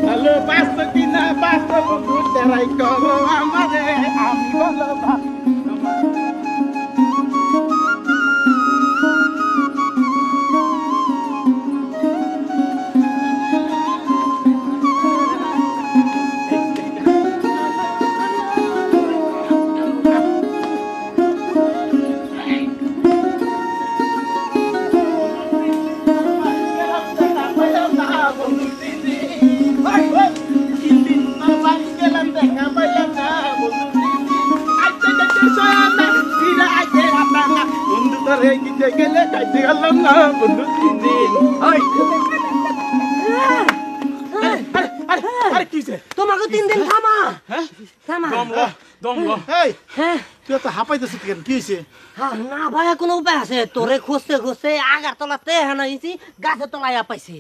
Hello পাঁচশো কিনা 500 বন্ধু তেরাই করো আমারে আমি ভালো গেলে খাইতে গেলাম না বন্ধু 3 দিন আরে কি হইছে তোমাকে 3 দিন থামা হ্যাঁ থামা দমলো এই হ্যাঁ তুই তো হাঁপাইতেছিস কেন কি হইছে না ভাই কোনো উপায় আছে তোরে খুঁজতে খুঁজতে আগার তলাতে হানাইছি গাছের তলায় পাইছি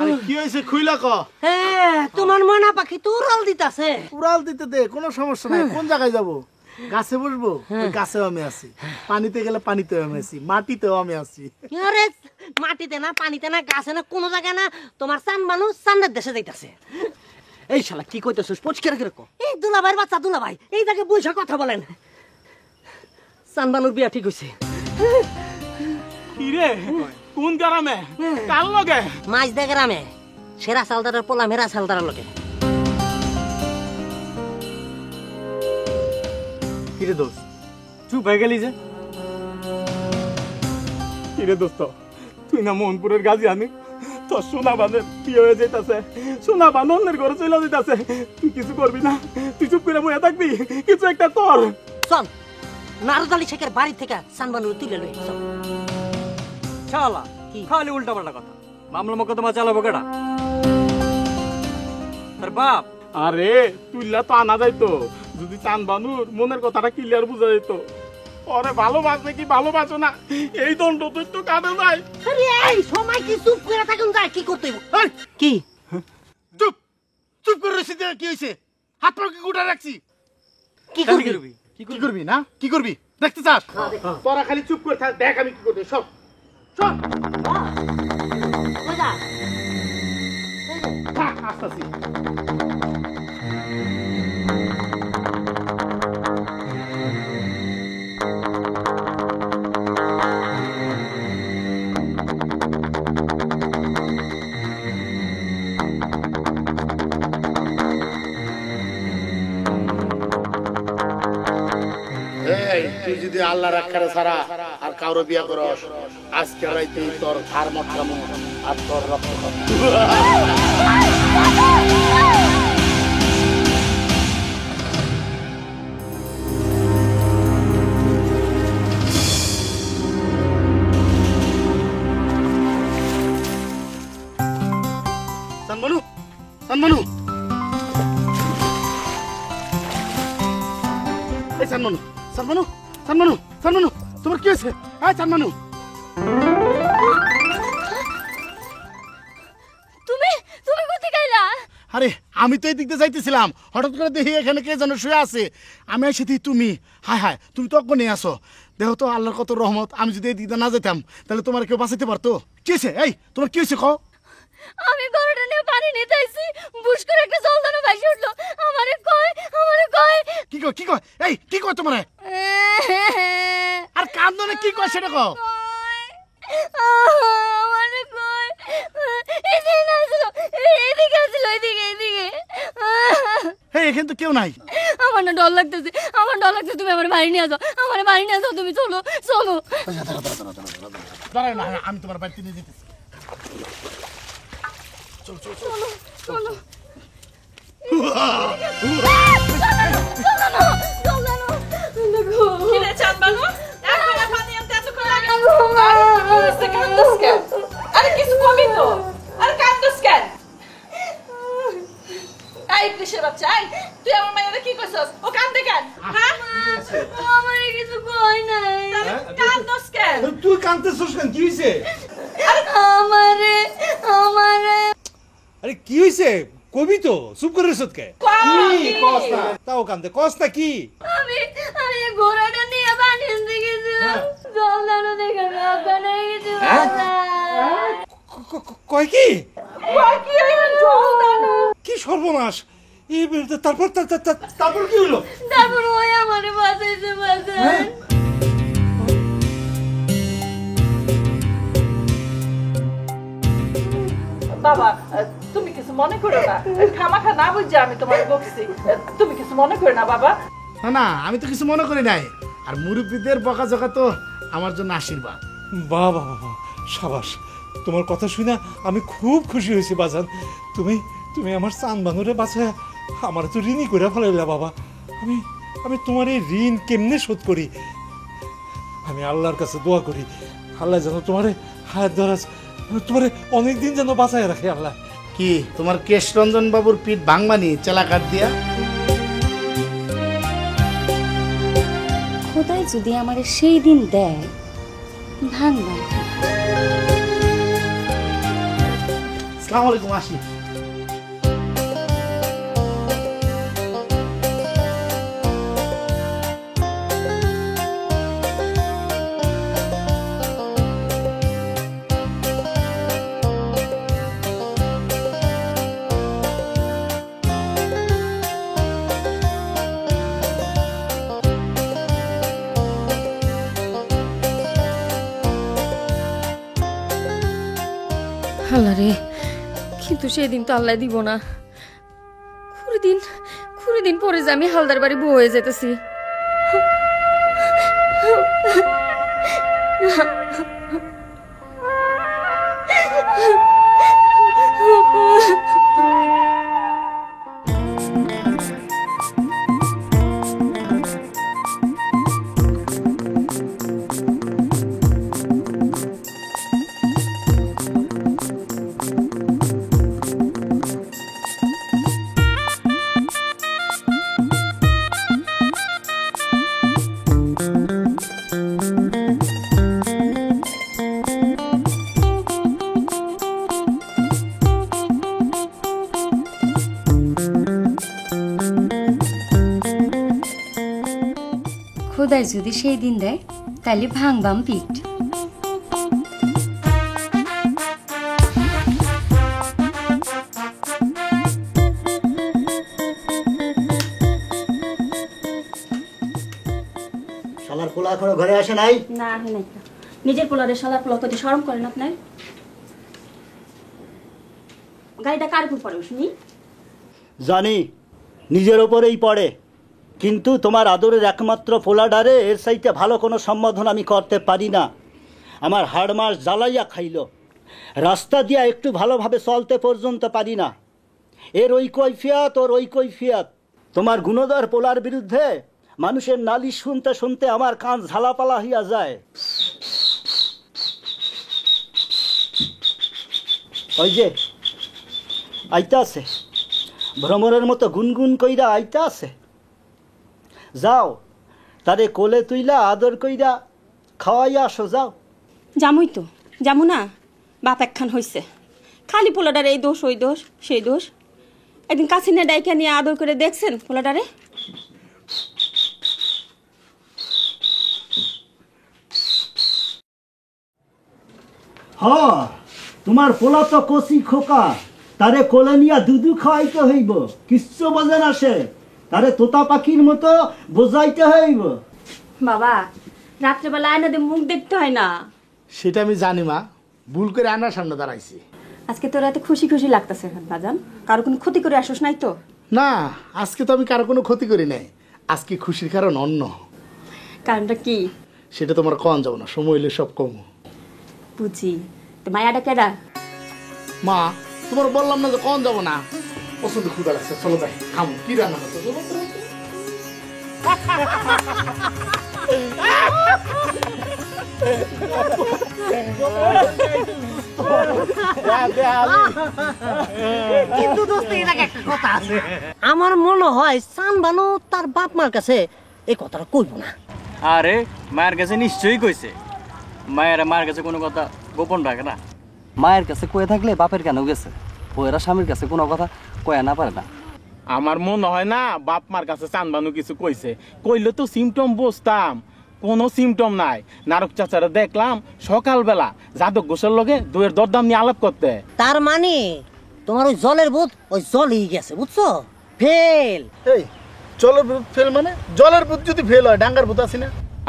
আরে কি হইছে খুইলা ক হ্যাঁ তোমার ময়না পাখি তো উড়াল দিতাছে উড়াল দিতে দে কোনো সমস্যা নাই কোন জায়গায় যাব গাছে বসবো গাছেও আমি আছি পানিতে গেলে পানিতেও আমি আছি মাটিতেও আমি আছি আরে মাটিতে না পানিতে না গাছে না কোনো জায়গায় না তোমার চান মানুষ চান্দের দেশে যাইতাছে এই শালা কি কইতেছিস পরিষ্কার করে কো এই দুলাভাইয়ের বাচ্চা দুলাভাই এই জায়গায় বইসা কথা বলেন চান বানুর বিয়া ঠিক হইছে কি রে কোন গ্রামে কার লগে মাছ দে গ্রামে সেরা সালদারের পোলা মেরা সালদারের লগে কিরে দোস্ত চুপ হয়ে গেলি যে কিরে দোস্ত তুই না মোহনপুরের গাজী আনি তোর সোনা বানের কি হয়ে যেতেছে সোনা বানের ঘরে চলে যেতেছে তুই কিছু করবি না তুই চুপ করে বসে থাকবি কিছু একটা কর চল নারদালি শেখের বাড়ি থেকে সানবানুর তুলে লই চল শালা খালি উল্টা পাল্টা কথা মামলা মোকদ্দমা চালাবো কেডা তোর বাপ আরে তুইলা তো আনা যাইতো যদি চান বানুর মনের কথাটা ক্লিয়ার বুঝা যেত ওরে ভালোবাসবে কি ভালোবাসো না এই দণ্ড তুই তো কাটে যায় আরে এই সময় কি চুপ করে থাকুন যায় কি করতে কি চুপ চুপ করে রইছিস কি হইছে হাত পা কি গুটা রাখছি কি করবি কি করবি না কি করবি দেখতে চাস তোরা খালি চুপ করে থাক দেখ আমি কি করতে সব সব মজা থাক আসতাছি তুই যদি আল্লাহ রাখারে ছাড়া আর কারো বিয়া করস আজকে রাইতে তোর ঘর মটকামো আর তোর রক্ত সানমানু সানমানু এই সানমানু সানমানু সানমানু সানমানু তোমার কি হয়েছে আয় সানমানু তুমি তুমি কোথায় গেলা আরে আমি তো এই দিকতে যাইতেছিলাম হঠাৎ করে দেখি এখানে কে যেন শুয়ে আছে আমি এসেছি তুমি হায় হায় তুমি তো অজ্ঞ নিয়ে আসো দেখো তো আল্লাহর কত রহমত আমি যদি এই দিকতে না যেতাম তাহলে তোমার কেউ বাঁচাইতে পারতো কি হয়েছে এই তোমার কি হয়েছে কও আমি গরুটা নিয়ে পানি নিতে আইছি বুশ করে একটা জলদানো ভাসি উঠলো আমারে কয় কি কয় এই কি কয় তোমার আর কান্দনে কি কয় সেটা কও আমারে কয় এদিকে আসলো এদিকে আসলো এদিকে এই এখানে তো কেউ নাই আমার না ডর লাগতেছে তুমি আমার বাড়ি নিয়ে যাও আমার বাড়ি নিয়ে যাও তুমি চলো দাঁড়াও না আমি তোমার বাড়িতে নিয়ে যেতেছি চলো কিরে চাঁদবানু এখন পানি আনতে এতক্ষণ লাগে কান্দস কেন আরে কিছু কবি তো আরে কান্দস কেন এই কিসের বাচ্চা তুই আমার মায়ের কি কইছস ও কান্দে কেন হ্যাঁ আমারে কিছু কই নাই কান্দস কেন তুই কাঁদতেছিস কেন কি হইছে আমারে আরে কি হইছে কবি তো চুপ করে রেছত কে কি তাও কান্দে কস্তা কি আমি ঘোড়াটা নিয়ে পানি আনতে গেছিলাম জল দানো দেখে আমি অজ্ঞান হয়ে গেছি বাজান। কয় কি কি হইল জল দানো কি সর্বনাশ এই তারপর তারপর কি হলো তারপর ওই আমারে বাঁচাইছে বাজান। বাবা তুমি কিছু মনে করো না খামাখা না বুঝছে আমি তোমার বকছি তুমি কিছু মনে করো না বাবা না না আমি তো কিছু মনে করি নাই, আর মুরব্বীদের বকাঝকা তো আমার জন্য আশীর্বাদ। বাহ বাহ বাহ সাবাস, তোমার কথা শুনে আমি খুব খুশি হয়েছি বাজান। তুমি তুমি আমার চান বানুরে বাঁচায় আমার তো ঋণই করে ফেলাইলা বাবা। আমি আমি তোমার এই ঋণ কেমনে শোধ করি? আমি আল্লাহর কাছে দোয়া করি আল্লাহ যেন তোমারে হায়াত দরাজ তোমারে অনেকদিন যেন বাঁচায় রাখে আল্লাহ। কি তোমার কেশ রঞ্জন বাবুর পিঠ ভাঙবানি চেলা কাট দিয়া? খোদাই যদি আমারে সেই দিন দেয় ভাঙবা। আসসালামু আলাইকুম, আসি। আল্লাহ রে, কিন্তু সেদিন তো আল্লাহ দিব না। কুড়ি দিন পরে যে আমি হালদার বাড়ি বউ হয়ে যেতেছি। খোদাই যদি সেই দিন দেয় তাহলে ভাঙবাম পিঠ। শালার পোলা এখনো ঘরে আসে নাই? না আসে নাই। নিজের পোলারে শালার পোলা কত শরম করেন আপনার? গাড়িটা কার উপর পড়ে শুনি? জানি নিজের ওপরেই পড়ে, কিন্তু তোমার আদরের একমাত্র পোলাডারে এর চাইতে ভালো কোনো সম্বোধন আমি করতে পারি না। আমার হাড় মাস জ্বালাইয়া খাইল, রাস্তা দিয়া একটু ভালোভাবে চলতে পর্যন্ত পারি না। এর ওই কৈফিয়াত ওর ওই কৈফিয়াত। তোমার গুণধর পোলার বিরুদ্ধে মানুষের নালিশ শুনতে শুনতে আমার কান ঝালাপালা হইয়া যায়। ওই যে আইতা আছে, ভ্রমরের মতো গুনগুন কইরা আইতা আছে। যাও তারে কোলে তুইলা আদর কইরা খাওয়াইয়া আসো, যাও। জামুই তো জামু না, বাপ একখান হইছে। খালি পোলাটারে এই দোষ ওই দোষ সেই দোষ। একদিন কাছে নিয়ে ডাইকা নিয়ে আদর করে দেখছেন পোলাটারে? হ্যাঁ, তোমার পোলা তো কচি খোকা, তারে কোলে নিয়া দুধু খাওয়াইতে হইব। কিচ্ছু বোঝে না সে, তারে তোতা পাখির মতো বোঝাইতে হইব। বাবা রাত্রেবেলা আয়নাতে মুখ দেখতে হয় না। সেটা আমি জানি মা, ভুল করে আনার সামনে দাঁড়াইছি। আজকে তোর এত খুশি খুশি লাগতেছে বাজান, কারো কোনো ক্ষতি করে আসোস নাই তো? না, আজকে তো আমি কারো কোনো ক্ষতি করি নাই। আজকে খুশির কারণ অন্য। কারণটা কি? সেটা তোমার কন যাবো না, সময় হইলে সব কম। বুঝি। তো মায়াটা কেডা? মা, তোমার বললাম না যে কন যাবো না। পছন্দ ক্ষুদা লাগছে, চলো ভাই খামো। কি রান্না করছো? চলো, চলো, চলো। কিন্তু দোস্ত এর আগে একটা কথা আছে। আমার মনে হয় সানবানো তার বাপ মার কাছে এই কথাটা কইব না। আরে মায়ের কাছে নিশ্চয়ই কইছে। মায়ের কাছে কোনো কথা গোপন রাখে না। মায়ের কাছে কয়ে থাকলে বাপের কেন গেছে? বউয়েরা স্বামীর কাছে কোনো কথা কয়া না পারে না। আমার মনে হয় না বাপ মার কাছে চানবানু কিছু কইছে, কইলে তো সিমটম বুঝতাম। কোনো সিমটম নাই। নারক চাচারা দেখলাম সকালবেলা যাদব ঘোষের লগে দইয়ের দরদাম নিয়ে আলাপ করতে। তার মানে তোমার ওই জলের ভূত ওই জলই গেছে, বুঝছো? ফেল। এই জলের ভূত ফেল মানে? জলের ভূত যদি ফেল হয় ডাঙ্গার ভূত আছে না?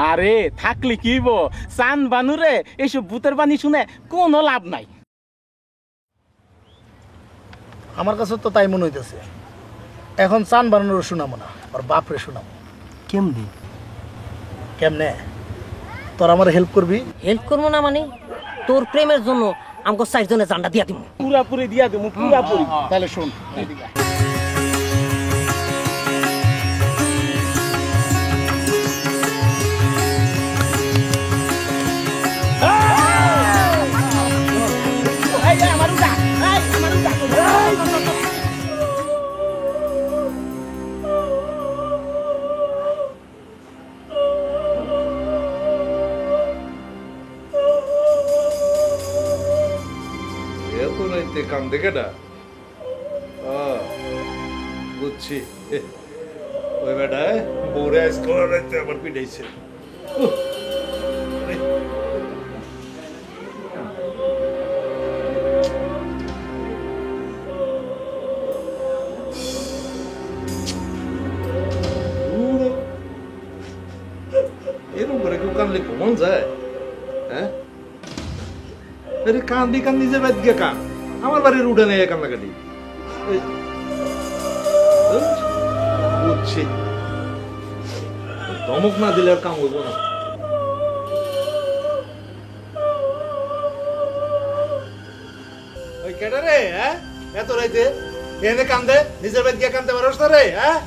আরে থাকলে কি হইব, চানবানু রে এইসব ভূতের বাণী শুনে কোনো লাভ নাই। আমার কাছে তো তাই মনে হইতেছে। এখন চান বানানোর শুনাবো না, আর বাপরে শুনাবো। কেমনি? কেমনে? তোর আমার হেল্প করবি? হেল্প করবো না মানে? তোর প্রেমের জন্য আমাকে 4 জনের জান্ডা দিয়া দিব। পুরাপুরি দিয়া দেবো, পুরাপুরি। তাহলে শোন, এদিকে আয়। এত রাইতে কান্দে কেডা? বুঝছি, ওই বেটায় বউরে আজকাল রাইতে আবার পিটাইছে। এরকম করে কেউ কানলে ঘুমন যায়? হ্যাঁ, কান্দি কান্দি যে বাদ গিয়ে কান, আমার বাড়ির উঠে নেই কান্নাকাটি। বুঝছি, ধমক না দিলে আর কাম হইব না। ওই কেডা রে? হ্যাঁ, এত রাইতে এনে কান্দে, নিজের বাদ গিয়ে কান্দতে পারস না রে? হ্যাঁ,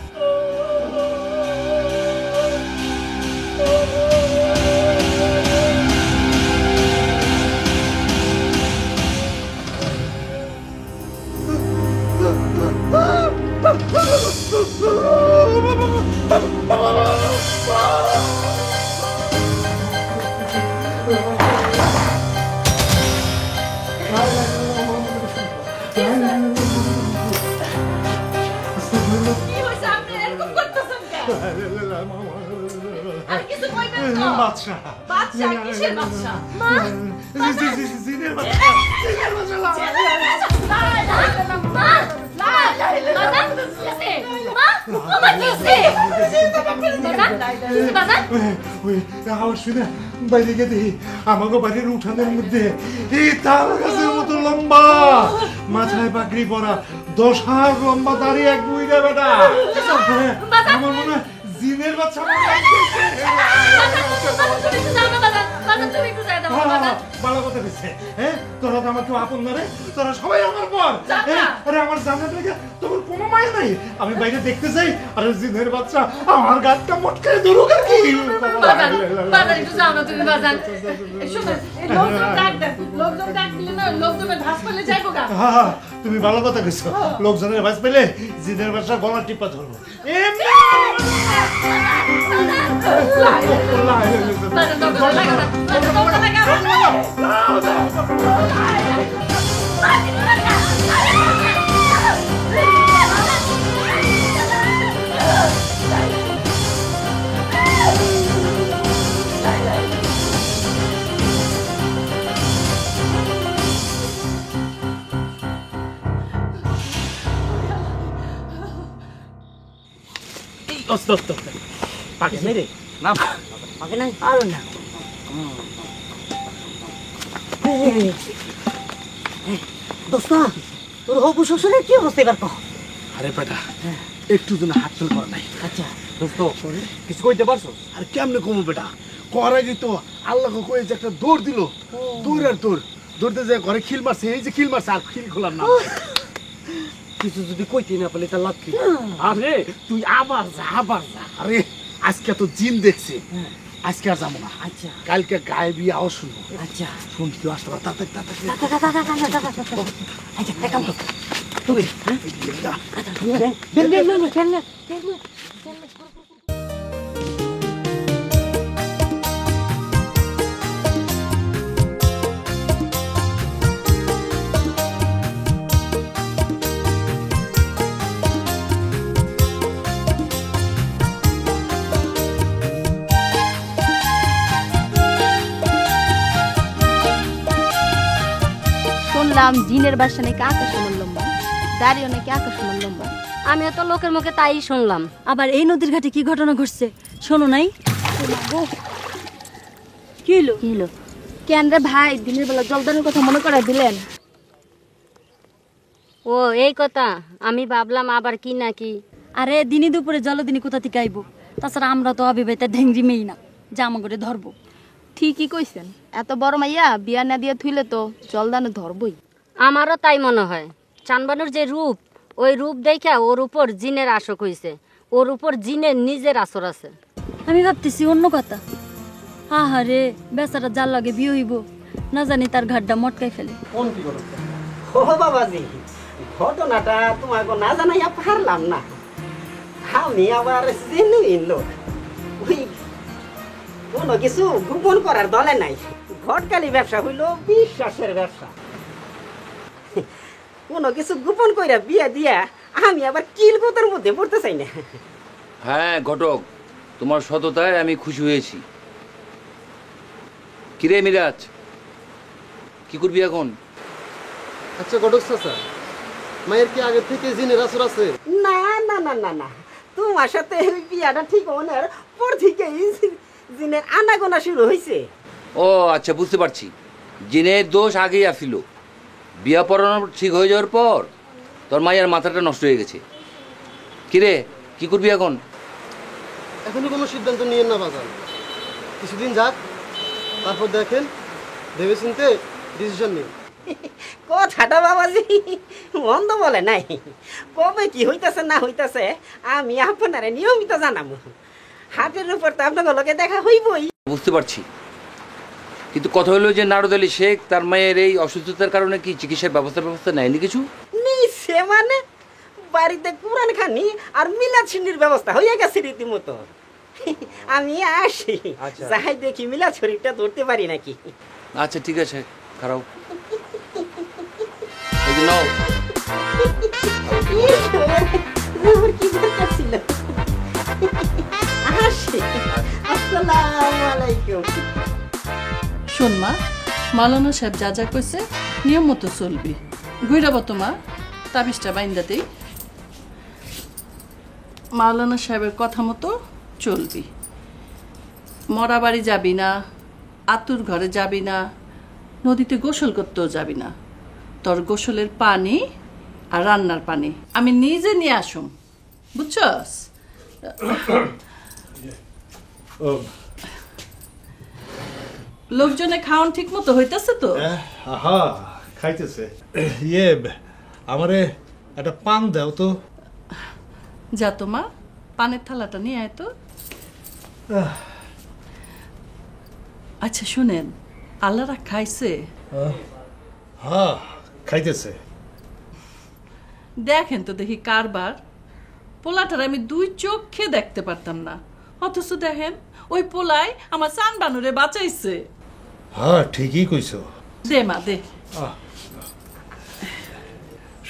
কি হইছে আপনি এরকম করতেছেন কেন? আর কিছু কইবেন তো? বাদশা, বাদশা কিসের বাদশা? মা, জিনের বাচ্চা, জিনের বাচ্চা লাগা। ওই আওয়াজ শুনে বাইরে গিয়ে দেখি আমাকে বাড়ির উঠানের মধ্যে এই তাল গাছের মতো লম্বা, মাথায় পাগড়ি পরা, 10 হাত লম্বা দাঁড়িয়ে এক বুইড়া বেটা। আমার মনে হয় জিনের বাচ্চা ভালো কথা দিচ্ছে। হ্যাঁ, তোরা তো আমার কেউ আপন না রে, তোরা সবাই আমার পর। আরে আমার জানার লেগে তোর কোনো মায়া নাই। আমি বাইরে দেখতে যাই, আরে জিনের বাচ্চা আমার গাছটা মটকায় ধরুক আর কি। বাজার একটু যাও না তুমি বাজার। শুনুন, এই লোকজন ডাক দেন, লোকজন ডাক দিলে না লোকজনের ভাস পেলে যাইবো গা। হ্যাঁ, তুমি ভালো কথা কইছো। লোকজনের ভাস পেলে জিনের বাচ্চা গলা টিপা ধরবো। পাকে নাই রে, না পাকে নাই, আর না। দোস্ত, তোর হবু শ্বশুরের কি অবস্থা এবার কহ? আরে বেটা, একটু দিন হাত ফেল করা নাই। আচ্ছা দোস্ত কিছু কইতে পারছো? আর কেমনে কমু বেটা? করা তো আল্লাহকে কয়ে যে একটা দৌড় দিল, দৌড় আর দৌড়, দৌড়তে যে ঘরে খিল মারছে, এই যে খিল মারছে আর খিল খোলার না। কিছু যদি কইতে না পারলে তার লাভ কি? আরে তুই আবার যা, আবার যা। আরে আজকে তো জিন দেখছি, আজকে আর যাবো না। আচ্ছা কালকে গায়ে বিয়ে আওয়াজ শুনবো। আচ্ছা শুন কেউ আসতে পারে, তাড়াতাড়ি তাড়াতাড়ি। আচ্ছা দেখাম তো তুমি। শুনলাম জিনের বাসা নাকি আকাশ সমান লম্বা, দাঁড়িয়েও নাকি আকাশ সমান লম্বা। আমিও তো লোকের মুখে তাই শুনলাম। আবার এই নদীর ঘাটে কি ঘটনা ঘটছে শোনো নাই? কি হলো? কি হলো? কেন রে ভাই দিনের বেলা জলদানের কথা মনে করাই দিলেন? ও এই কথা, আমি ভাবলাম আবার কি নাকি। আরে দিনে দুপুরে জলদিনী কোথা থেকে আইবো? তাছাড়া আমরা তো অবিবাহিতা ঢেঙ্গি মেয়ে না যে আমা করে ধরবো। ঠিকই কইছেন, এত বড় মাইয়া বিয়া না দিয়ে থুইলে তো জলদানে ধরবই। আমারও তাই মনে হয়। চানবানুর যে রূপ, ওই রূপ দেখা ওর উপর জিনের আসক হইছে, ওর উপর জিনের নিজের আসর আছে। আমি ভাবতেছি অন্য কথা। আহারে বেচারা যার লাগে বিয়ে হইব, না জানি তার ঘাটটা মটকাই ফেলে। ও বাবাজি, ঘটনাটা তোমাকে না জানাইয়া পারলাম না। আমি আবার জেনুইন লোক, ওই কোনো কিছু গোপন করার দলে নাই। ঘটকালি ব্যবসা হইল বিশ্বাসের ব্যবসা। কোনো কিছু গোপন কইরা বিয়া দিয়া আমি আবার কিলকোতার মধ্যে পড়তে চাই না। হ্যাঁ ঘটক, তোমার সততায় আমি খুশি হয়েছি। কিরে মিরাজ, কি করবি এখন? আচ্ছা ঘটক চাচা, মায়ের কি আগে থেকে জিনের আসর আছে? না না না না না, তোমার সাথে ওই বিয়াটা ঠিক হওয়ার পর থেকেই জিনের আনাগোনা শুরু হয়েছে। ও আচ্ছা, বুঝতে পারছি। জিনের দোষ আগেই আসিল, বিয়া পড়ানো ঠিক হয়ে যাওয়ার পর তোর মায়ের মাথাটা নষ্ট হয়ে গেছে। কিরে, কি করবি এখন? এখনো কোনো সিদ্ধান্ত নিয়েন না বাজান, কিছুদিন যাক, তারপর দেখেন, ভেবে চিনতে ডিসিশন নিন। কথাটা বাবাজি মন্দ বলে নাই। কবে কি হইতাছে না হইতাছে আমি আপনারে নিয়মিত জানাবো। হাটের উপর তো আপনার লোকে দেখা হইবই। বুঝতে পারছি, কিন্তু কথা হলো যে নারদ আলী শেখ তার মায়ের এই অসুস্থতার কারণে কি চিকিৎসার ব্যবস্থা নেয়নি কিছু? নিছে মানে বাড়িতে কুরআন খানি আর মিলাদ শরীফের ব্যবস্থা হয়ে গেছে রীতিমতো। আমি আসি, যাই দেখি মিলাদ শরীফটা ধরতে পারি নাকি। আচ্ছা ঠিক আছে, খারাপ এই যে নাও। কি করতেছিল? আসি, আসসালামু আলাইকুম। শোন মা, মাওলানা সাহেব যা যা কইছে নিয়ম মতো চলবি। ঘুরাবো তো মা, তাবিজটা বাইন্দা দেই। মাওলানা সাহেবের কথা মতো চলবি। মরা বাড়ি যাবি না, আতুর ঘরে যাবি না, নদীতে গোসল করতেও যাবি না। তোর গোসলের পানি আর রান্নার পানি আমি নিজে নিয়ে আসুম, বুঝছস? লোকজনে খাওয়ান ঠিক মতো হইতেছে তো? আহা, খাইতেছে। ইয়ে, আমারে একটা পান দাও তো। যা তো মা, পানের থালাটা নিয়ে আয় তো। আচ্ছা শুনেন, আল্লাহরা খাইছে? হ্যাঁ খাইতেছে। দেখেন তো দেখি কারবার। পোলাটার আমি দুই চোখে দেখতে পারতাম না, অথচ দেখেন ওই পোলাই আমার চান বানুরে বাঁচাইছে। হ্যাঁ ঠিকই কইছো। দে মা দে।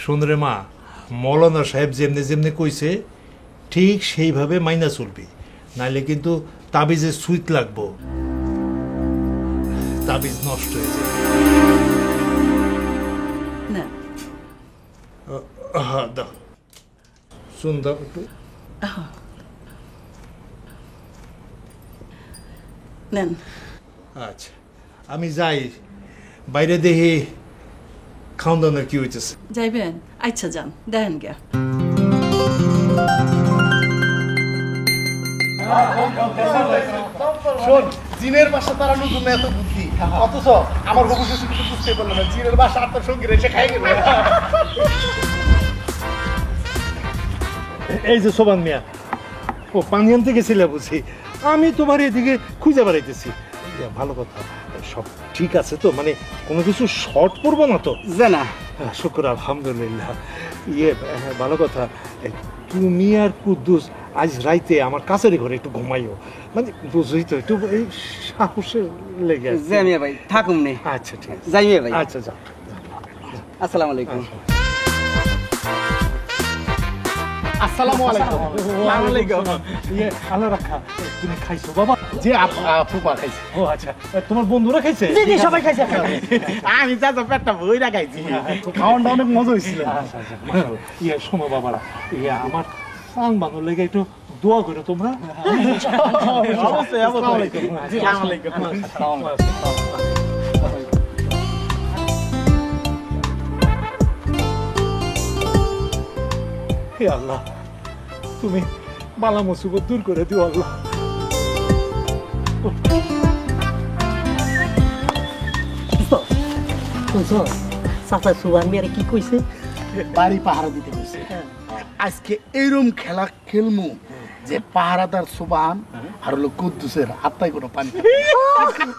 শুনরে মা, মৌলানা সাহেব যেমনি যেমনি কইছে ঠিক সেইভাবে মাইনা চলবি, নাইলে কিন্তু তাবিজে সুইট লাগবো, তাবিজ নষ্ট হয়ে যাবে। না হ্যাঁ দাও, শুন দাও একটু। নেন। আচ্ছা আমি যাই, বাইরে দেখি খাওন দাওয়ার কি হইতেছে। যাইবেন? আচ্ছা যান, দেখেন গিয়া। শোন, জিনের বাসা তারা নতুন এত বুদ্ধি, অথচ আমার হবু শ্বশুর কিছু বুঝতে পারলো না। জিনের বাসা আত্মার সঙ্গী রেখে খাই গেল। এই যে সোবান মিয়া, ও পানি আনতে গেছিল বুঝি, আমি তোমার এদিকে খুঁজে বেড়াইতেছি। ভালো কথা, সব ঠিক আছে তো? মানে কোনো কিছু শর্ট পড়বো না তো? না, শুক্র আলহামদুলিল্লাহ। ইয়ে ভালো কথা, তুমি আর কুদ্দুস আজ রাইতে আমার কাছের ঘরে একটু ঘুমাইও, মানে বুঝই তো, একটু এই সাহসে লেগে আছে। জামিয়া ভাই থাকুম নে। আচ্ছা ঠিক আছে, জামিয়া ভাই। আচ্ছা যাও। আসসালামু আলাইকুম। আসসালামু আলাইকুম। আসসালামু আলাইকুম। ইয়ে আল্লাহ রাখা, তুমি খাইছো বাবা? যে ফুপা খাইছে। ও আচ্ছা, তোমার বন্ধুরা খাইছে? জি জি সবাই খাইছে। আমি চাচা পেটটা বইরা খাইছি। খাওয়ানটা অনেক মজা হয়েছিল। আচ্ছা আচ্ছা, ইয়ে শোনো বাবারা, ইয়ে আমার সান বানুর লেগে একটু দোয়া করো তোমরা। অবশ্যই অবশ্যই। আসসালামু আলাইকুম। হে আল্লাহ, তুমি বালা মুসিবত দূর করে দিও আল্লাহ। চাচা সুবান মিয়ারে কি কইছে? বাড়ি পাহারা দিতে হয়েছে। আজকে এইরকম খেলা খেলমু যে পাহারাদার সুবান আর হলো কুদ্দুসের আত্মায় কোনো পানি খাবে না।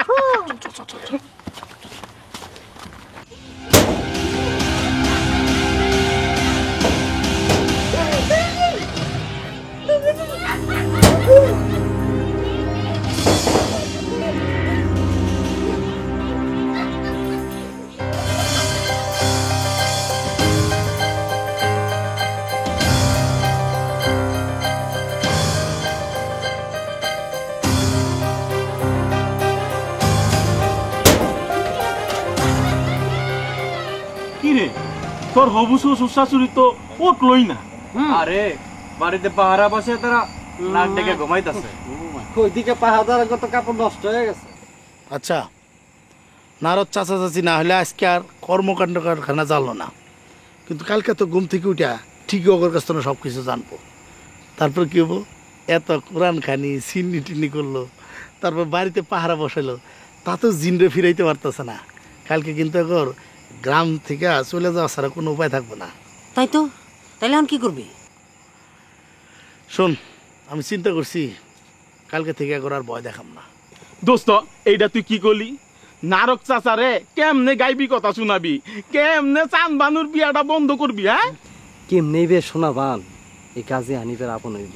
কি রে, তোর হবু শ্বশুর শাশুড়ি তো উঠলই না। আরে বাড়িতে পাহারা বসে তারা নাক ডেকে ঘুমাইতেছে। ওইদিকে পাহাড়ার কত কাপড় নষ্ট হয়ে গেছে। আচ্ছা, নারদ চাচা চাচি না হলে আজকে আর কর্মকাণ্ড কারখানা জানলো না, কিন্তু কালকে তো ঘুম থেকে উঠা ঠিকই ওর কাছ থেকে সব কিছু জানবো। তারপর কি হবো, এত কোরআন খানি সিন্নি টিন্নি করলো, তারপর বাড়িতে পাহারা বসাইলো, তা তো জিনরে ফিরাইতে পারতেছে না। কালকে কিন্তু একর গ্রাম থেকে চলে যাওয়া ছাড়া কোনো উপায় থাকবে না। তাই তো, তাইলে এখন কি করবি? শোন, আমি চিন্তা করছি কালকে থেকে একর আর ভয় দেখাম না। দোস্ত, এইটা তুই কি করলি? নারক চাচারে কেমনে গাইবি কথা শোনাবি? কেমনে চান বানুর বিয়াটা বন্ধ করবি? হ্যাঁ, কেমনে বে শোনাবান এই কাজে হানিফের আপন হইব?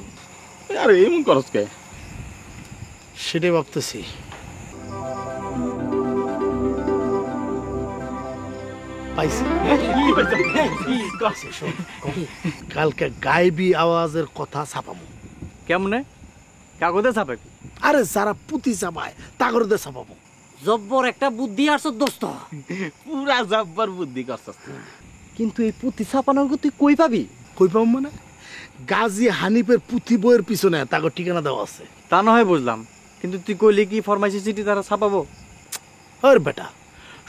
আরে এমন করস কে? সেটাই ভাবতেছি। পাইছি। কালকে গাইবি আওয়াজের কথা ছাপাবো। কেমনে? কাগজে ছাপাবি? আরে যারা পুঁতি চাপায় তাগরদে ছাপাবো। জব্বর একটা বুদ্ধি আসছ দোস্ত, পুরা জব্বর বুদ্ধি করছস। কিন্তু এই পুঁতি ছাপানোর তুই কই পাবি? কই পাবো মানে, গাজী হানিফের পুঁথি বইয়ের পিছনে তাগর ঠিকানা দেওয়া আছে। তা না হয় বুঝলাম, কিন্তু তুই কইলি কি ফরমাইশি চিঠি তারা ছাপাবো? আরে বেটা,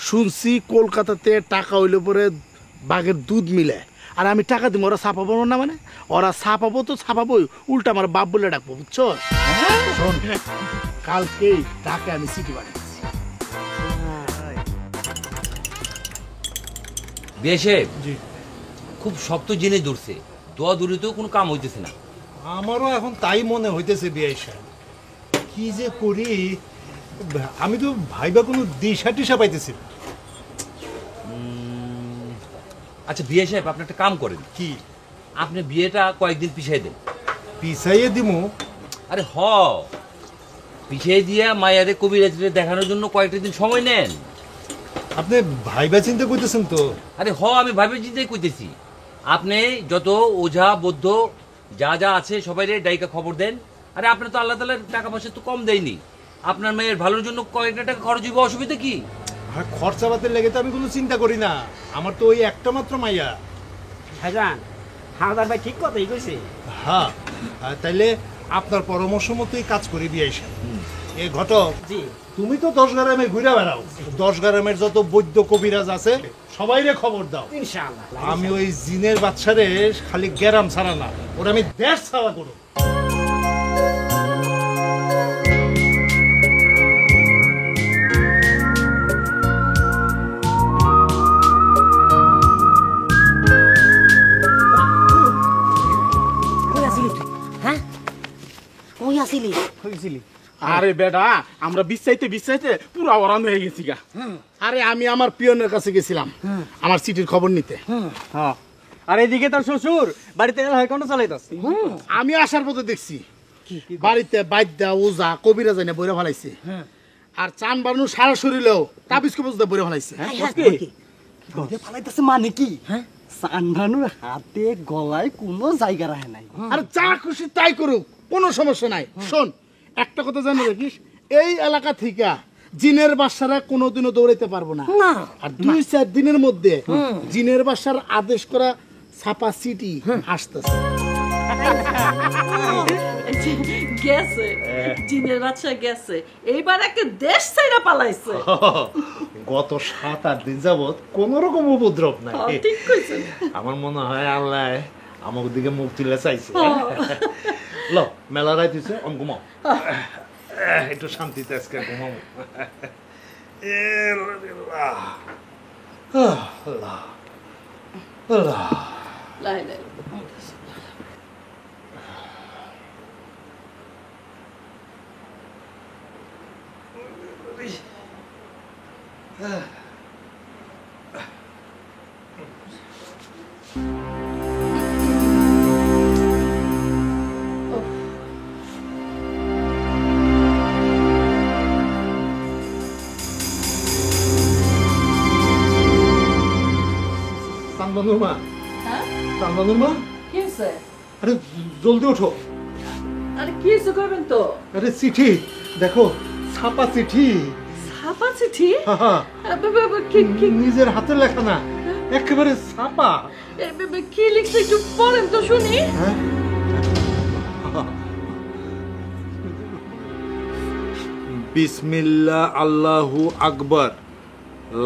শুনছি কলকাতাতে টাকা হইলে পরে বাঘের দুধ মিলে, আর আমি টাকা দিব, ওরা ছাপাবো না মানে? ওরা ছাপাবো তো ছাপাবোই, উল্টা আমার বাপ বলে ডাকবো, বুঝছো? শোন, কালকেই টাকা আমি চিঠি বানিয়েছি। বেশে খুব শক্ত জিনিস ধরছে, দোয়া দূরিতেও কোনো কাম হইতেছে না। আমারও এখন তাই মনে হইতেছে বিআই সাহেব, কি যে করি আমি তো ভাইবা কোনো দিশা টিশা পাইতেছি না। আচ্ছা বিয়ে সাহেব, আপনি একটা কাম করেন। কি? আপনি বিয়েটা কয়েকদিন পিছাই দেন। পিছাইয়ে দিমু? আরে পিছিয়ে দিয়া মায়ারে কবিরাজরে দেখানোর জন্য কয়েকটা দিন সময় নেন। আপনি ভাইবা চিন্তা করতেছেন তো? আরে আমি ভাবে চিন্তাই কইতেছি। আপনি যত ওঝা বৌদ্ধ যা যা আছে সবাই ডাইকা খবর দেন। আরে আপনি তো আল্লাহ তাআলা টাকা পয়সা তো কম দেয়নি, আপনার মেয়ের ভালোর জন্য কয়েকটা টাকা খরচ হইব, অসুবিধা কি? খরচাপাতের লেগে তো আমি কোনো চিন্তা করি না, আমার তো ওই একটা মাত্র মাইয়া। ভাইজান, হাওদার ভাই ঠিক কথাই কইছে। হ্যাঁ, তাইলে আপনার পরামর্শ মতোই কাজ করি বিআই সাহেব। এ ঘটক, তুমি তো 10 গ্রামে ঘুরে বেড়াও, 10 গ্রামের যত বৈদ্য কবিরাজ আছে সবাইরে খবর দাও। ইনশাআল্লাহ আমি ওই জিনের বাচ্চারে খালি গ্রাম ছাড়া না, ওরা আমি দেশ ছাড়া করব। আরে বেটা, আমরা বিশ্বাইতে পুরা ওরান হয়ে গেছি গা। আরে আমি আমার পিয়নের কাছে গেছিলাম আমার চিঠির খবর নিতে। আর এদিকে তার শ্বশুর বাড়িতে হেলিকপ্টার চালাইতাছে। আমি আসার পথে দেখছি বাড়িতে বাইদ্যা ওজা কবিরা জানে বইরা ফেলাইছে, আর চান বানু সারা শরীরেও তাবিজ কবজ দিয়ে বইরা ফেলাইছে। ফালাইতেছে মানে কি? সানভানুর হাতে গলায় কোনো জায়গা রাখে নাই। আর যা খুশি তাই করুক, কোনো সমস্যা নাই। শোন, একটা কথা জানো দেখিস, এই এলাকা থেকে জিনের বাসারা কোনোদিনও দৌড়াইতে পারবো না। আর 2-4 দিনের মধ্যে জিনের বাসার আদেশ করা ছাপা সিটি আসতেছে। গেছে জিনের বাচ্চা গেছে, এইবার একটা দেশ ছাইরা পালাইছে। গত 7-8 দিন যাবত কোন রকম উপদ্রব নাই। ঠিক কইছেন। আমার মনে হয় আল্লাহ আমার দিকে মুখ তুলে চাইছে। ল মেলা রাত হইছে, ঘুমাও একটু শান্তিতে আজকে ঘুমাও। লাই লাই সানবানুর মা, সানবানুর মা, কি হইছে? আরে জলদি ওঠো। আরে কি হইছে কইবেন তো? আরে চিঠি দেখো, ছাপা চিঠি। ছাপা চিঠি? হ্যাঁ, নিজের হাতে লেখা না, একেবারে ছাপা। কি লিখছে একটু পড়েন তো শুনি। বিসমিল্লাহ আল্লাহু আকবার,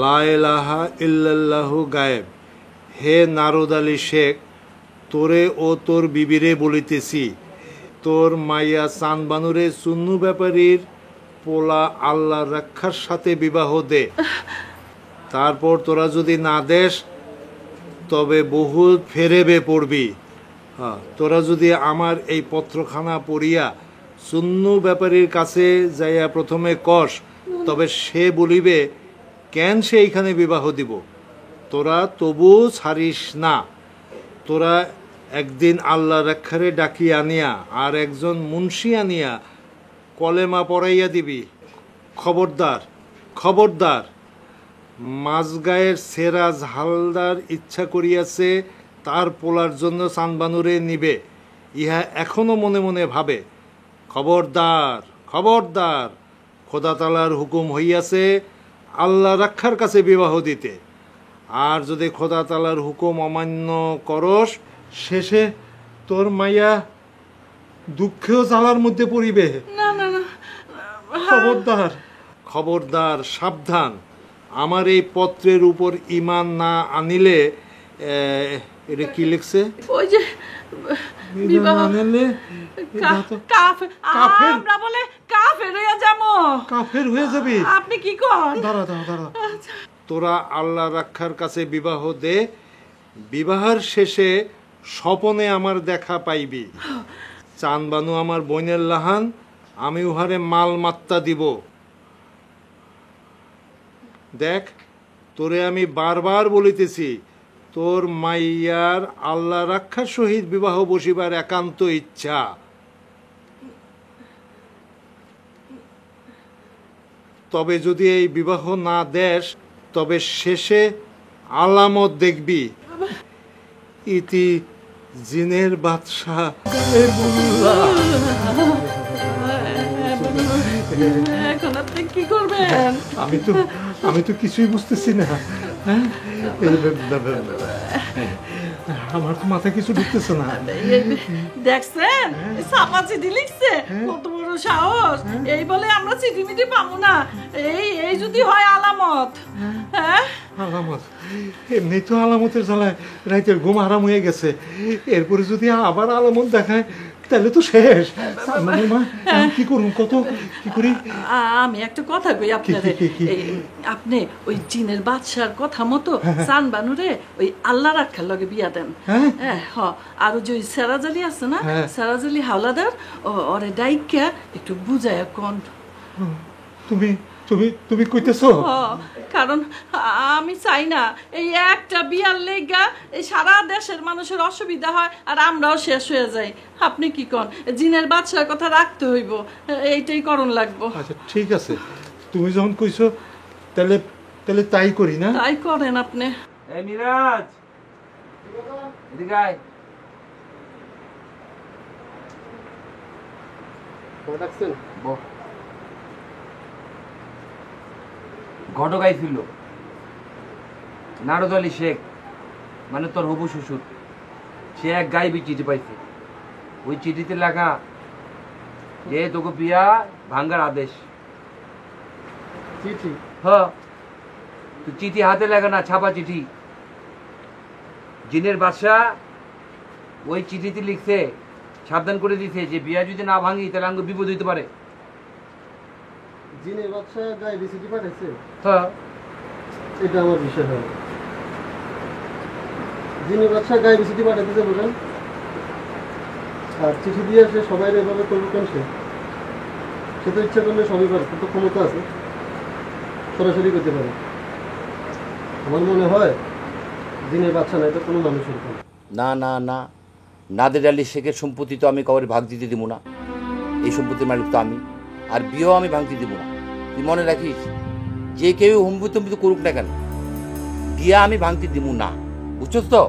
লা ইলাহা ইল্লাল্লাহু গায়েব। হে নারদ আলী শেখ, তোরে ও তোর বিবিরে বলিতেছি, তোর মাইয়া চানবানুরে চুন্নু ব্যাপারীর পোলা আল্লাহ রক্ষার সাথে বিবাহ দে। তারপর তোরা যদি না দেশ তবে বহুত ফেরেবে পড়বি। হ্যাঁ, তোরা যদি আমার এই পত্রখানা পড়িয়া চুন্নু ব্যাপারীর কাছে যাইয়া প্রথমে কষ, তবে সে বলিবে কেন সে এইখানে বিবাহ দিব। তোরা তবু ছাড়িস না। তোরা একদিন আল্লাহ রক্ষারে ডাকিয়া আনিয়া আর একজন মুন্সি আনিয়া কলেমা পড়াইয়া দিবি। খবরদার, খবরদার, মাঝগায়ের সেরাজ হালদার ইচ্ছা করিয়াছে তার পোলার জন্য চানবানুরে নিবে, ইহা এখনো মনে মনে ভাবে। খবরদার, খবরদার, খোদা তাআলার হুকুম হইয়াছে আল্লাহ রক্ষার কাছে বিবাহ দিতে। আর যদি খোদা তাআলার হুকুম অমান্য করস, শেষে তোর মাইয়া দুঃখেও জ্বালার মধ্যে পড়িবে। না না না, খবরদার, খবরদার, সাবধান। আমার এই পত্রের উপর ঈমান না আনিলে, এটা কি লিখছে? ওই যে বিবাহ আনিলে কাফের, আমরা বলে কাফের হইয়া যাবো। কাফের হয়ে যাবি? আপনি কি কন? দাঁড়া দাঁড়া দাঁড়া, তোরা আল্লাহ রক্ষার কাছে বিবাহ দে, বিবাহের শেষে স্বপনে আমার দেখা পাইবি। চানবানু আমার বোনের লাহান, আমি উহারে মাল মাত্তা দিব। দেখ, তোরে আমি বারবার বলিতেছি, তোর মাইয়ার আল্লাহ রক্ষার সহিত বিবাহ বসিবার একান্ত ইচ্ছা। তবে যদি এই বিবাহ না দেশ, তবে শেষে আলামত দেখবি। ইতি জিনের বাদশাহ। এখন আপনি কি করবেন? আমি তো কিছুই বুঝতেছি না। আমার তো মাথায় কিছু ঢুকতেছে না। দেখছেন ছাপা চিঠি লিখছে, কত বড় সাহস! এই বলে আমরা চিঠি মিঠি পাবো না, এই যদি হয় আলামত। হ্যাঁ, আলামত? এমনি তো আলামতের জ্বালায় রাতের ঘুম হারাম হয়ে গেছে, এরপরে যদি আবার আলামত দেখায় তাহলে তো শেষ। মা, কি করুন, কত কি করি? আমি একটা কথা কই আপনারে, আপনি ওই জিনের বাদশার কথা মতো চানবানুরে ওই আল্লাহ রাখার লগে বিয়া দেন। হ্যাঁ, আর যে ওই সেরাজালি আছে না, সেরাজালি হাওলাদার, ওরে ডাইকা একটু বুঝায় কোন। তুমি তুমি তুমি কইতেছো? কারণ আমি চাই না এই একটা বিয়ার লেগা এই সারা দেশের মানুষের অসুবিধা হয় আর আমরাও শেষ হয়ে যাই। আপনি কি কোন? জিনের বাদশার কথা রাখতে হইব, এইটাই করণ লাগবো। আচ্ছা ঠিক আছে, তুমি যখন কইছো তাহলে তাহলে তাই করি না? তাই করেন আপনি। এই মিরাজ, এদিকে আয়। ডাকছেন? ঘটক আইছিল নারদ আলী শেখ, মানে তোর হবু শ্বশুর। সে এক গাইবি চিঠি পাইছে। ওই চিঠিতে লেখা যে তোকে বিয়া ভাঙ্গার আদেশ। চিঠি? হ্যাঁ, তুই চিঠি হাতে লেখা না, ছাপা চিঠি। জিনের বাদশা ওই চিঠিতে লিখছে, সাবধান করে দিছে যে বিয়া যদি না ভাঙি তাহলে আমাকে বিপদ হইতে পারে। জিনের বাদশা গায়ে চিঠি পাঠাইছে? হ্যাঁ। এটা আমার বিষয় হয়। জিনের বাদশা গায়ে চিঠি পাঠাইতেছে বলেন, আর চিঠি দিয়ে সে সবাই এভাবে করবে কেন? সে তো ইচ্ছা করলে সবই পারে, তো ক্ষমতা আছে, সরাসরি করতে পারে। আমার মনে হয় জিনের বাদশা নাই তো কোনো মানুষের কোনো। না না না, নাদের আলী শেখের সম্পত্তি তো আমি কাউরে ভাগ দিতে দিব না। এই সম্পত্তির মালিক তো আমি, আর বিয়েও আমি ভাঙতে দিব না। তুই মনে রাখিস, যে কেউ হুম্বিতম্বিত করুক না কেন, বিয়ে আমি ভাঙতে দিব না, বুঝছস তো?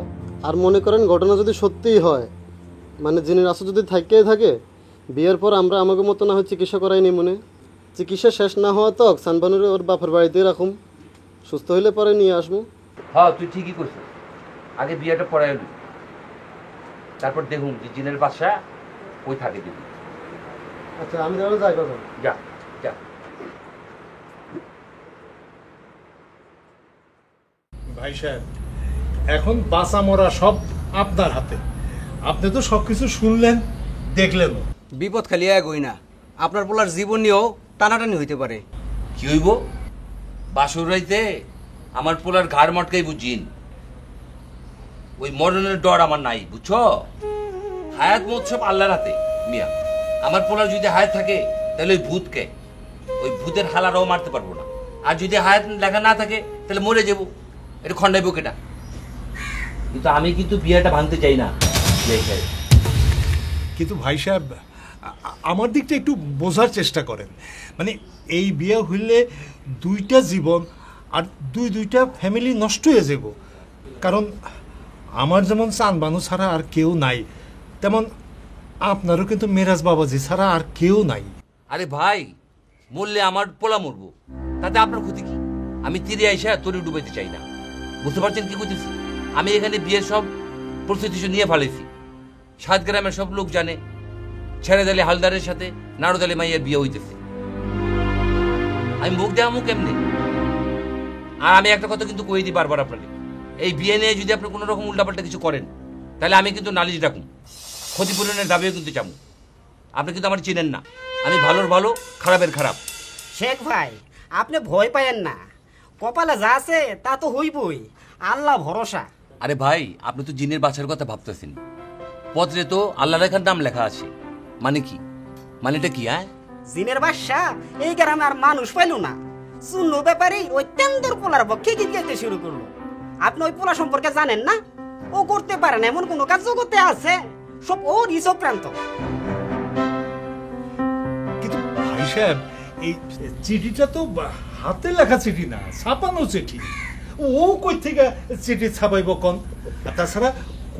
আর মনে করেন ঘটনা যদি সত্যিই হয়, মানে জিনের আসর যদি থাকেই থাকে, বিয়ের পর আমরা আমাকে মতো না হয় চিকিৎসা করাইনি মনে, চিকিৎসা শেষ না হওয়া তক সানবানুরে ওর বাপের বাড়িতে রাখুম, সুস্থ হইলে পরে নিয়ে আসবো। হ্যাঁ, তুই ঠিকই করছিস। আগে বিয়েটা পড়াই এলি, তারপর দেখুন যে জিনের বাসা ওই থাকে দিবি। আচ্ছা, আমি তাহলে যাই বাবা। যা যা। ভাই সাহেব, এখন বাঁচা মরা সব আপনার হাতে। আপনি তো সবকিছু শুনলেন, দেখলেন। বিপদ খালি এক হই না, আপনার পোলার জীবন নিয়েও টানাটানি হইতে পারে। কি হইব? বাসুর রাইতে আমার পোলার ঘাড় মটকাই বুঝিন। ওই মরণের ডর আমার নাই, বুঝছো? হায়াত মত সব আল্লাহর হাতে মিয়া। আমার পোলার যদি হায়াত থাকে তাহলে ওই ভূতকে, ওই ভূতের হালারাও মারতে পারবো না। আর যদি হায়াত লেখা না থাকে তাহলে মরে যাবো, এটা খন্ডাইবো কেটা। কিন্তু আমি কিন্তু বিয়েটা ভাঙতে চাই না। কিন্তু ভাই সাহেব, আমার দিকটা একটু বোঝার চেষ্টা করেন। মানে এই বিয়ে হইলে দুইটা জীবন আর দুইটা ফ্যামিলি নষ্ট হয়ে যাব। কারণ আমার যেমন চানবানু ছাড়া আর কেউ নাই, তেমন আপনারও কিন্তু মেরাজ বাবাজি ছাড়া আর কেউ নাই। আরে ভাই, মরলে আমার পোলা মরবো, তাতে আপনার ক্ষতি কি? আমি তীরে আইসা তরি ডুবাইতে চাই না, বুঝতে পারছেন কি করতেছি? আমি এখানে বিয়ের সব প্রস্তুতি নিয়ে ফেলেছি। 7 গ্রামের সব লোক জানে ছেড়ে দিলে হালদারের সাথে নারদ আলী মাইয়ের বিয়ে হইতেছে। আমি মুখ দেওয়া কেমনি? আর আমি একটা কথা কিন্তু কই দিই বারবার আপনাকে, এই বিয়ে নিয়ে যদি আপনি কোনো রকম উল্টাপাল্টা কিছু করেন তাহলে আমি কিন্তু নালিশ ডাকুম, ক্ষতিপূরণের দাবিও কিন্তু চামু। আপনি কিন্তু আমার চিনেন না, আমি ভালোর ভালো খারাপের খারাপ। শেখ ভাই, আপনি ভয় পায়েন না, কপালে যা আছে তা তো হইবই, আল্লাহ ভরসা। আরে ভাই, আপনি তো জিনের বাছার কথা ভাবতেছেন, পত্রে তো আল্লাহ রেখার নাম লেখা আছে। মানে কি? মানেটা কি? জিনের বাদশা এই গ্রামে আর মানুষ পাইল না, শূন্য ব্যাপারী ওই তেন্দর পোলার পক্ষে গীত গাইতে শুরু করলো। আপনি ওই পোলা সম্পর্কে জানেন না? ও করতে পারে না এমন কোন কাজ করতে আছে, সব ওর চক্রান্ত। কিন্তু ভাই সাহেব, এই চিঠিটা তো হাতে লেখা চিঠি না, ছাপানো চিঠি। ও কই থেকে চিঠি ছাপাইব কোন? তাছাড়া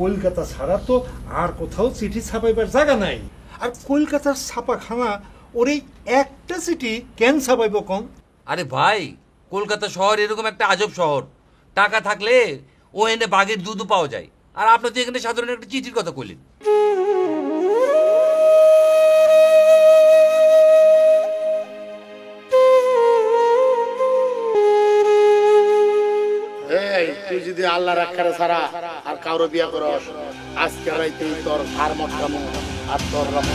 কলকাতা ছাড়া তো আর কোথাও চিঠি ছাপাইবার জায়গা নাই। আর কলকাতার ছাপাখানা ওর এই একটা চিঠি কেন ছাপাইব কোন? আরে ভাই, কলকাতা শহর এরকম একটা আজব শহর, টাকা থাকলে ও এনে বাঘের দুধও পাওয়া যায়। আর আপনি তো এখানে সাধারণ একটা চিঠির কথা কইলেন। তুই যদি আল্লাহ রাখারে ছাড়া আর কারো বিয়া করস, আজকে রাইতেই তোর হার মটকামো আর তোর রক্ত।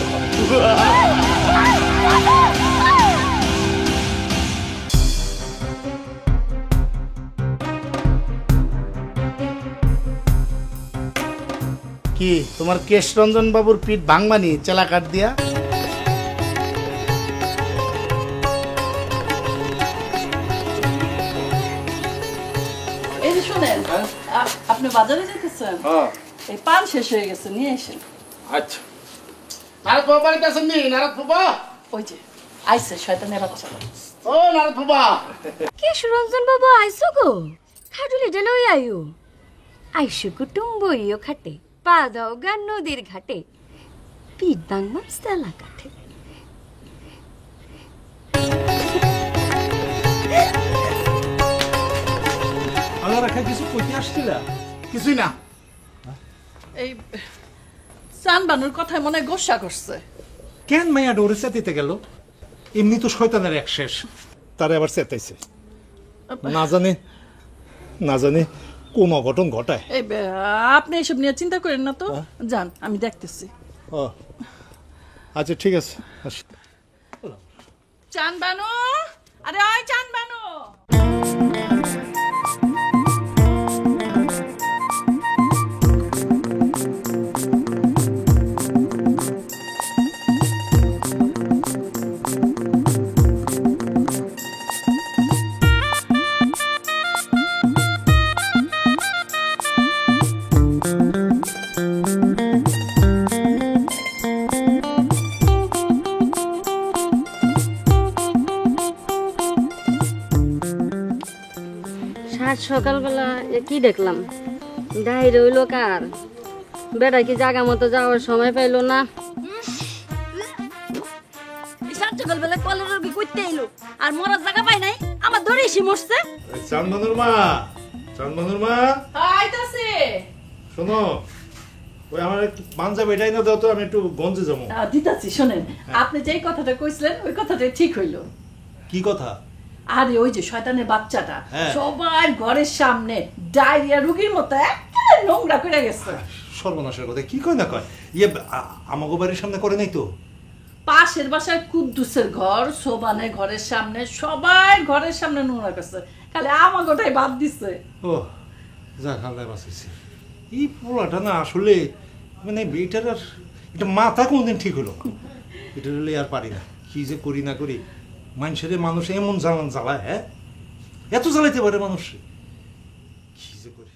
কি তোমার কেশ রঞ্জন বাবুর পিঠ ভাঙবানি চেলা কাট দিয়া? এই যে শুনেন, আপনি বাজারে যেতেছেন? এই পান শেষ হয়ে গেছে, নিয়ে এসেন। আচ্ছা, নারদ বাবা বাড়িতে আছেন নি? নারদ বাবা ওই যে আইছে শয়তানের বাচ্চা। ও নারদ বাবা, কেশ রঞ্জন বাবু আইছো গো? খাটুলি ডেলে ওই আইও। আইসু কুটুম্বইও খাটে পা দাও গা নদীর ঘাটে পিঠ বাংমা সালা কাঠে। আল্লাহ রাখা কিছু কইতে আসছিলা? কিছুই না। এই চানবানুর কথায় মনে গোসা করছে। কেন মাইয়া ডোরে চেতিতে গেল? এমনি তো শয়তানের এক শেষ, তারে আবার চেতাইছে। না জানি কোন অঘটন ঘটায়। এই আপনি এসব নিয়ে চিন্তা করেন না তো, যান আমি দেখতেছি। ও আচ্ছা ঠিক আছে। চানবানু, আরে ওই চানবানু। সকালবেলা কি দেখলাম, ডাই রইল কার বেড়া কি জায়গা মতো যাওয়ার সময় পাইলো না। সকালবেলা কলের রোগী করতে এলো আর মরার জায়গা পাই নাই, আমার ধরে এসে মরছে। চানবানুর মা আইতাছে। শোনো, ওই আমার পাঞ্জাবি এটাই না দাও তো, আমি একটু গঞ্জে যাবো। দিতাছি, শোনেন আপনি যেই কথাটা কইছিলেন ওই কথাটাই ঠিক হইল। কি কথা? আরে ওই যে শয়তানের বাচ্চাটা সবার ঘরের সামনে ডায়রিয়া রোগীর মতো একেবারে নোংরা করে গেছে। সর্বনাশের কথা কি কয় না কয়, ইয়ে আমাগো বাড়ির সামনে করে নাই তো? পাশের বাসায় কুদ্দুসের ঘর, সোবানের ঘরের সামনে, সবার ঘরের সামনে নোংরা করছে, খালি আমাগোটাই বাদ দিছে। ও যা খাল্লায় বাঁচাইছে। এই পোলাটা না আসলে মানে এটার আর এটা মাথা কোনদিন ঠিক হলো, এটা হলে আর পারি না। কি যে করি না করি, মানুষের মানুষ এমন জ্বালায়, হ্যাঁ এত জ্বালাইতে পারে মানুষ, কি যে করি।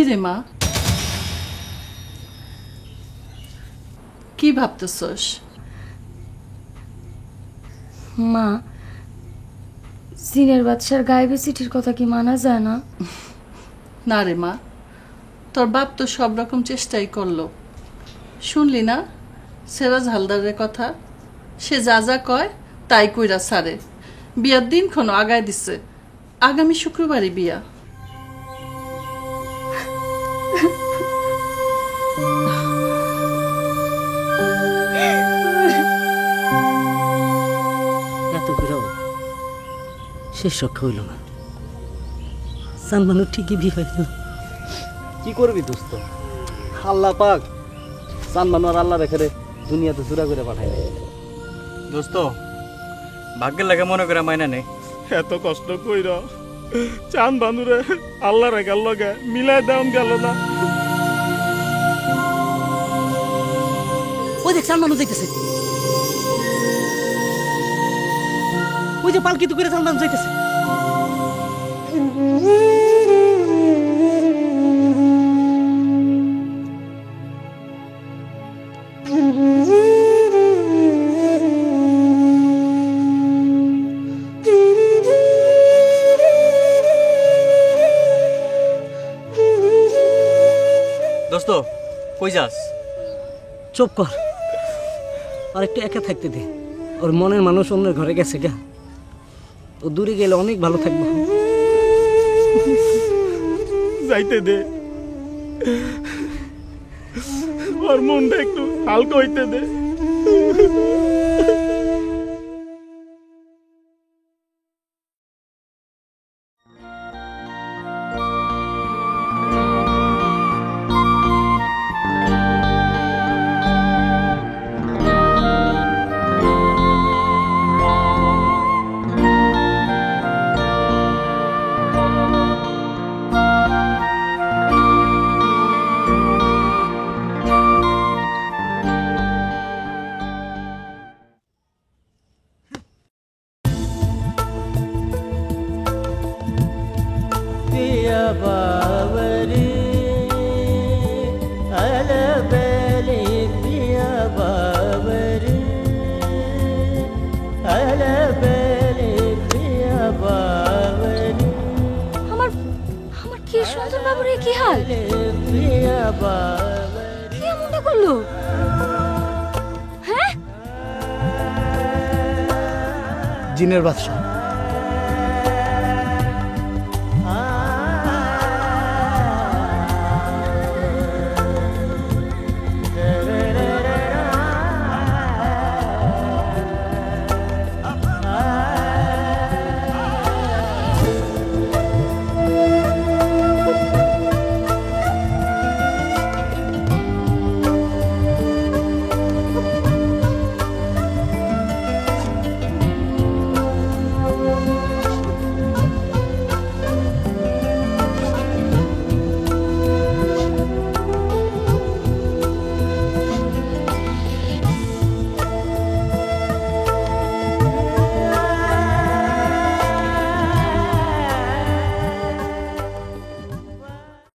রে মা, কি ভাবতেছস? মা, জিনের বাদশার গায়েবী চিঠির কথা কি মানা যায় না? না রে মা, তোর বাপ তো সব রকম চেষ্টাই করলো। শুনলি না সেরাজ হালদারের কথা? সে যা যা কয় তাই কইরা সারে। বিয়ার দিনক্ষণ আগায় দিছে, আগামী শুক্রবারই বিয়া। এত করেও শেষ রক্ষা হইল না। সানমানুর ঠিকই বিয়ে হয়ে গেল। কি করবি দোস্ত, আল্লাহ পাক সানমানু আর আল্লাহ রেখে দুনিয়াতে জোড়া করে পাঠাই নাই। দোস্ত ভাগ্যের লাগে মনে করে মাইনা নেই। এত কষ্ট কইর চান বানুরে আল্লাহ রেখার লগে মিলাই দেন গেল না। ওই দেখ সালমানও যাইতেছে, ওই যে পালকি তো করে সালমান যাইতেছে। দোস্ত কই যাস? চুপ কর, আর একটু একা থাকতে দে। ওর মনের মানুষ অন্যের ঘরে গেছে গা, ও দূরে গেলে অনেক ভালো থাকবো। যাইতে দে, ওর মনটা একটু হালকা হইতে দে। জিনের বাদশা